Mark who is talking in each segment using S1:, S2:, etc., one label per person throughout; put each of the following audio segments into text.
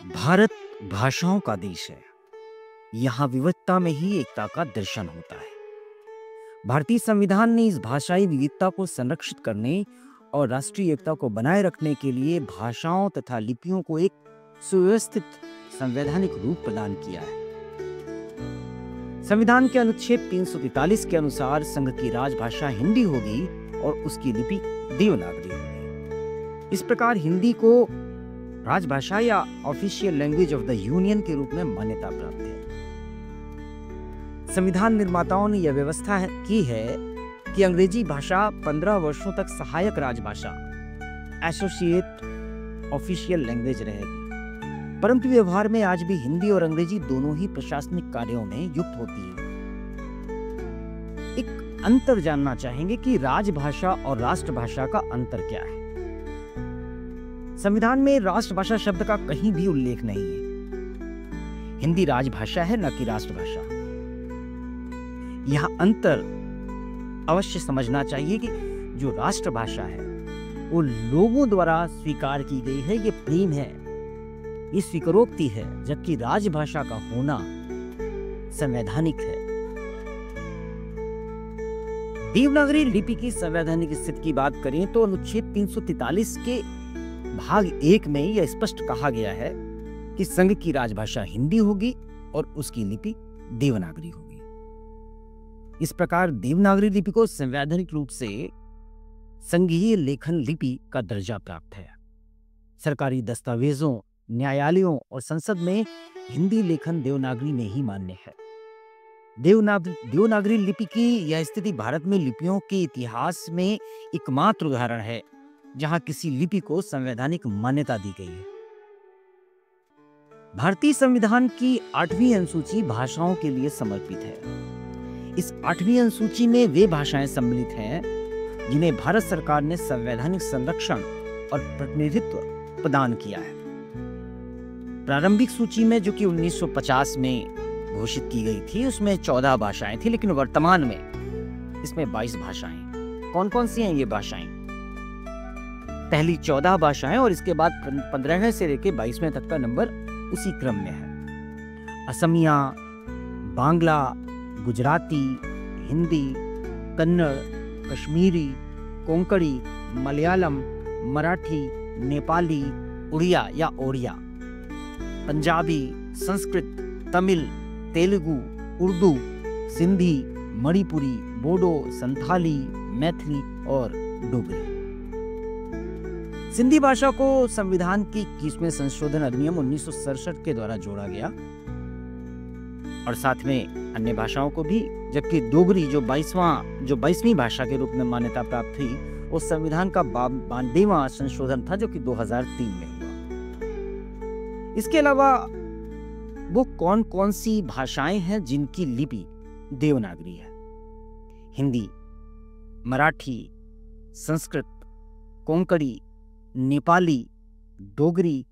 S1: भारत भाषाओं का देश है। यहाँ विविधता में ही एकता का दर्शन होता है। भारतीय संविधान ने इस भाषाई विविधता को संरक्षित करने और राष्ट्रीय एकता को बनाए रखने के लिए भाषाओं तथा लिपियों को एक सुव्यवस्थित संवैधानिक रूप प्रदान किया है। संविधान के अनुच्छेद 343 के अनुसार संघ की राजभाषा हिंदी होगी और उसकी लिपि देवनागरी होगी। इस प्रकार हिंदी को राजभाषा या official language of the union के रूप में मान्यता प्राप्त है। संविधान निर्माताओं ने यह व्यवस्था की है कि अंग्रेजी भाषा 15 वर्षों तक सहायक राजभाषा एसोसिएट ऑफिशियल लैंग्वेज रहेगी, परंतु व्यवहार में आज भी हिंदी और अंग्रेजी दोनों ही प्रशासनिक कार्यों में युक्त होती है। एक अंतर जानना चाहेंगे कि राजभाषा और राष्ट्रभाषा का अंतर क्या है। संविधान में राष्ट्रभाषा शब्द का कहीं भी उल्लेख नहीं है। हिंदी राजभाषा है, न कि राष्ट्रभाषा। यह अंतर अवश्य समझना चाहिए कि जो राष्ट्रभाषा है वो लोगों द्वारा स्वीकार की गई है, ये प्रेम है, ये स्वीकारोक्ति है, जबकि राजभाषा का होना संवैधानिक है। देवनागरी लिपि की संवैधानिक स्थिति की बात करें तो अनुच्छेद 343 के भाग 1 में यह स्पष्ट कहा गया है कि संघ की राजभाषा हिंदी होगी और उसकी लिपि देवनागरी होगी। इस प्रकार देवनागरी लिपि को संवैधानिक रूप से संघीय लेखन लिपि का दर्जा प्राप्त है। सरकारी दस्तावेजों, न्यायालयों और संसद में हिंदी लेखन देवनागरी में ही मान्य है। देवनागरी लिपि की यह स्थिति भारत में लिपियों के इतिहास में एकमात्र उदाहरण है जहां किसी लिपि को संवैधानिक मान्यता दी गई है। भारतीय संविधान की 8वीं अनुसूची भाषाओं के लिए समर्पित है। इस 8वीं अनुसूची में वे भाषाएं सम्मिलित हैं जिन्हें भारत सरकार ने संवैधानिक संरक्षण और प्रतिनिधित्व प्रदान किया है। प्रारंभिक सूची में, जो कि 1950 में घोषित की गई थी, उसमें 14 भाषाएं थी, लेकिन वर्तमान में इसमें 22 भाषाएं। कौन कौन सी हैं ये भाषाएं? पहली 14 भाषाएं और इसके बाद 15वें से लेकर 22वें तक का नंबर उसी क्रम में है। असमिया, बांग्ला, गुजराती, हिंदी, कन्नड़, कश्मीरी, कोंकणी, मलयालम, मराठी, नेपाली, उड़िया या ओड़िया, पंजाबी, संस्कृत, तमिल, तेलुगु, उर्दू, सिंधी, मणिपुरी, बोडो, संथाली, मैथिली और डोगरी। सिंधी भाषा को संविधान की 21वें संशोधन अधिनियम 1967 के द्वारा जोड़ा गया और साथ में अन्य भाषाओं को भी, जबकि डोगरी जो 22वीं भाषा के रूप में मान्यता प्राप्त थी, वो संविधान का 92वां संशोधन था जो कि 2003 में हुआ। इसके अलावा वो कौन कौन सी भाषाएं हैं जिनकी लिपि देवनागरी है? हिंदी, मराठी, संस्कृत, कोंकणी, नेपाली, डोगरी,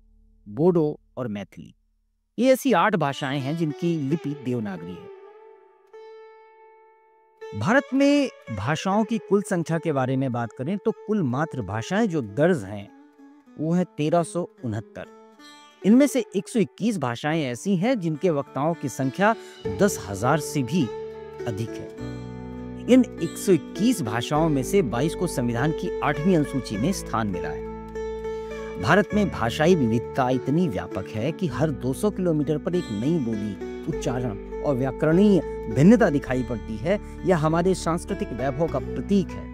S1: बोडो और मैथिली। ये ऐसी 8 भाषाएं हैं जिनकी लिपि देवनागरी है। भारत में भाषाओं की कुल संख्या के बारे में बात करें तो कुल मात्र भाषाएं जो दर्ज हैं वो है 1369। इनमें से 121 भाषाएं ऐसी हैं जिनके वक्ताओं की संख्या 10,000 से भी अधिक है। इन 121 भाषाओं में से 22 को संविधान की 8वीं अनुसूची में स्थान मिला है। भारत में भाषाई विविधता इतनी व्यापक है कि हर 200 किलोमीटर पर एक नई बोली, उच्चारण और व्याकरणीय भिन्नता दिखाई पड़ती है। यह हमारे सांस्कृतिक वैभव का प्रतीक है।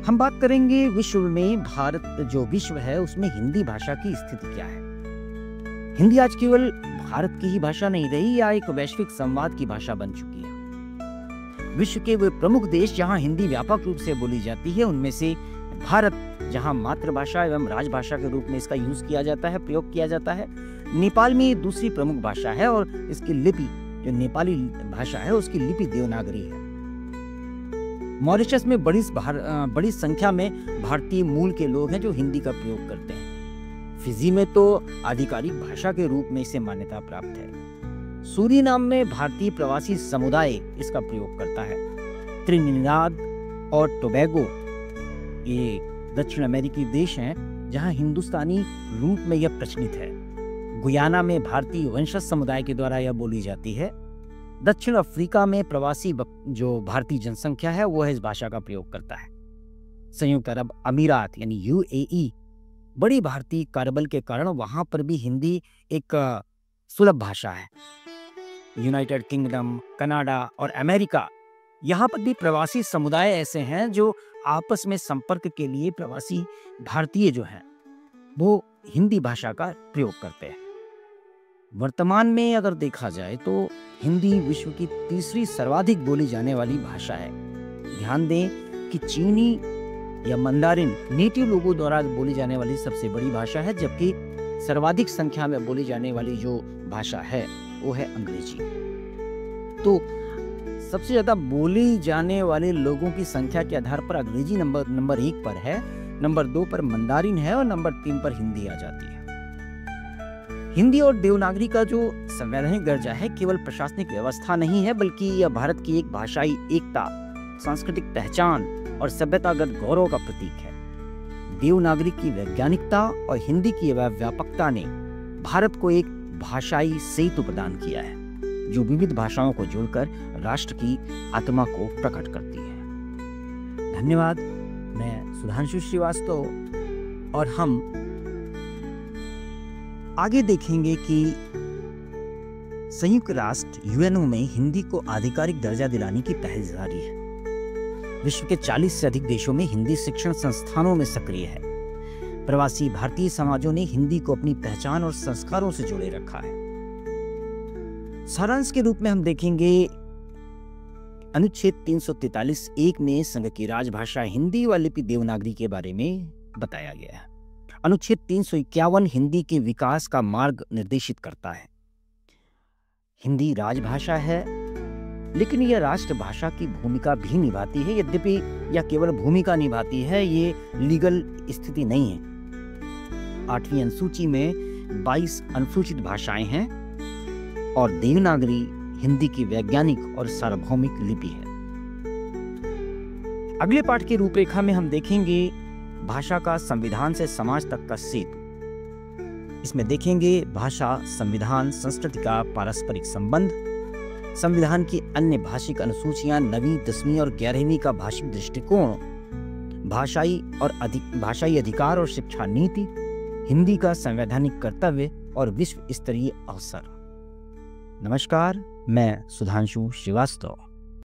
S1: हम बात करेंगे विश्व में। भारत जो विश्व है उसमें हिंदी भाषा की स्थिति क्या है। हिंदी आज केवल भारत की ही भाषा नहीं रही, या एक वैश्विक संवाद की भाषा बन चुकी है। विश्व के वे प्रमुख देश जहां हिंदी व्यापक रूप से बोली जाती है उनमें से भारत, जहां मातृभाषा एवं राजभाषा के रूप में इसका यूज किया जाता है, प्रयोग किया जाता है। नेपाल में दूसरी प्रमुख भाषा है और इसकी लिपि, जो नेपाली भाषा है, उसकी लिपि देवनागरी है। मॉरिशस में बड़ी संख्या में भारतीय मूल के लोग हैं जो हिंदी का प्रयोग करते हैं। फिजी में तो आधिकारिक भाषा के रूप में इसे मान्यता प्राप्त है। सूरीनाम में भारतीय प्रवासी समुदाय इसका प्रयोग करता है। त्रिनिदाद और टोबैगो, ये दक्षिण अमेरिकी देश हैं, जहां हिंदुस्तानी रूप में यह प्रचलित है। गुयाना में भारतीय वंशज समुदाय के द्वारा यह बोली जाती है। दक्षिण अफ्रीका में प्रवासी जो भारतीय जनसंख्या है वह इस भाषा का प्रयोग करता है। संयुक्त अरब अमीरात यानी यूएई बड़ी भारतीय कार्यबल के कारण वहां पर भी हिंदी एक सुलभ भाषा है। यूनाइटेड किंगडम, कनाडा और अमेरिका, यहाँ पर भी प्रवासी समुदाय ऐसे हैं जो आपस में संपर्क के लिए प्रवासी भारतीय जो हैं वो हिंदी भाषा का प्रयोग करते हैं। वर्तमान में अगर देखा जाए तो हिंदी विश्व की तीसरी सर्वाधिक बोली जाने वाली भाषा है। ध्यान दें कि चीनी या मंदारिन नेटिव लोगों द्वारा बोली जाने वाली सबसे बड़ी भाषा है, जबकि सर्वाधिक संख्या में बोली जाने वाली जो भाषा है वो है अंग्रेजी। तो सबसे ज्यादा बोली जाने वाले लोगों की संख्या के आधार पर अंग्रेजी नंबर 1 पर है, नंबर 2 पर मंदारिन है और नंबर 3 पर हिंदी आ जाती है। हिंदी और देवनागरी का जो संवैधानिक दर्जा है केवल प्रशासनिक व्यवस्था नहीं है, बल्कि यह भारत की एक भाषाई एकता, सांस्कृतिक पहचान और सभ्यतागत गौरव का प्रतीक है। देवनागरी की वैज्ञानिकता और हिंदी की व्यापकता ने भारत को एक भाषाई सेतु प्रदान किया है जो विविध भाषाओं को जोड़कर राष्ट्र की आत्मा को प्रकट करती है। धन्यवाद। मैं सुधांशु श्रीवास्तव और हम आगे देखेंगे कि संयुक्त राष्ट्र यूएनओ में हिंदी को आधिकारिक दर्जा दिलाने की पहल जारी है। विश्व के 40 से अधिक देशों में हिंदी शिक्षण संस्थानों में सक्रिय है। प्रवासी भारतीय समाजों ने हिंदी को अपनी पहचान और संस्कारों से जोड़े रखा है। सारांश के रूप में हम देखेंगे अनुच्छेद 343(1) में संघ की राजभाषा हिंदी व लिपि देवनागरी के बारे में बताया गया है। अनुच्छेद 351 हिंदी के विकास का मार्ग निर्देशित करता है। हिंदी राजभाषा है, लेकिन यह राष्ट्रभाषा की भूमिका भी निभाती है। यद्यपि यह केवल भूमिका निभाती है, ये लीगल स्थिति नहीं है। 8वीं अनुसूची में 22 अनुसूचित भाषाएं हैं और देवनागरी हिंदी की वैज्ञानिक और सार्वभौमिक लिपि है। अगले पाठ की रूपरेखा में हम देखेंगे भाषा का संविधान से समाज तक का सेतु। इसमें देखेंगे भाषा, संविधान, संस्कृति का पारस्परिक संबंध, संविधान की अन्य भाषिक अनुसूचियां, 9वीं, 10वीं और 11वीं का भाषिक दृष्टिकोण, भाषाई अधिकार और शिक्षा नीति, हिंदी का संवैधानिक कर्तव्य और विश्व स्तरीय अवसर। नमस्कार, मैं सुधांशु श्रीवास्तव।